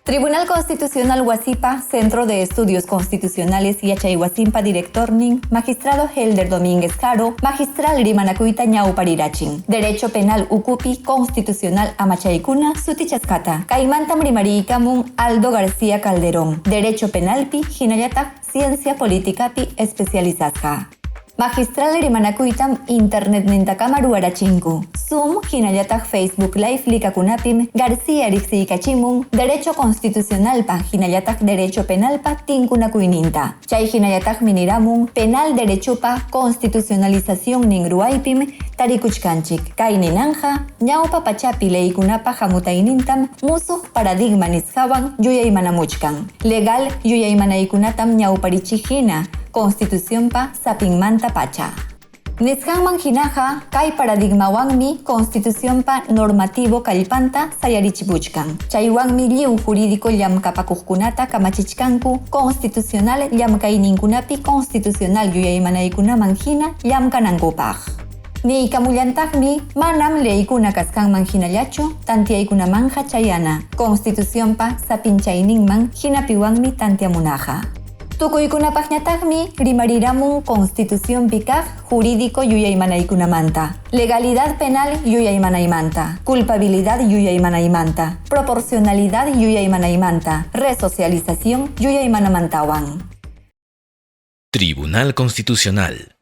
Tribunal Constitucional Huasipa, Centro de Estudios Constitucionales Yachayhuasimpa, Director Nin, Magistrado Helder Domínguez Caro, Magistral Rimanacuita Ñauparirachin. Derecho Penal Ukupi, Constitucional Amachaykuna, Sutichascata. Caimantam Rimariikamun, Aldo García Calderón. Derecho Penalpi, Hinayatak, Ciencia Política-pi especializada. Magistral Rimanacuitam Internet Nintakamaru Arachinku. Zoom, Hinayatak Facebook Live Likakunapim, García Rixiikachimun, Derecho Constitucional pa, Hinayatak Derecho Penal pa, Tinkunakuininta. Chay Hinayatak Miniramun, Penal Derecho pa, Constitucionalización Ningruaipim, Tarikuchkanchik. Kai Ninanja, Ñaupa Pachapi Leikunapa Jamutainintam, Musuh Paradigma Nishawan, Yuyaimanamuchkan. Legal Yuyaimanaikunatam Ñauparichijina. Constitución pa sapinmanta pacha. Nishanman hinaja, kai paradigma wanmi, Constitución pa normativo kalpanta sayarichibuchkan. Chaywanmi liu jurídico llamkapakukunata kamachichkanku, constitucional llamkaininkunapi constitucional yuyaymanaykunaman hina llamkanankupaj. Ni kamullantajmi manam leykuna kaskanman hinallachu, tantiaykunamanja chayana. Constitución pa sapinchayninman hinapiwanmi tantiamunaja. Tukuykunapajñataqmi rimariramun Constitución pikaj jurídico yuyaymanaykunamanta. Legalidad penal yuyaymanaymanta. Culpabilidad yuyaymanaymanta. Proporcionalidad yuyaymanaymanta. Resocialización yuyaymanamantawan. Tribunal Constitucional.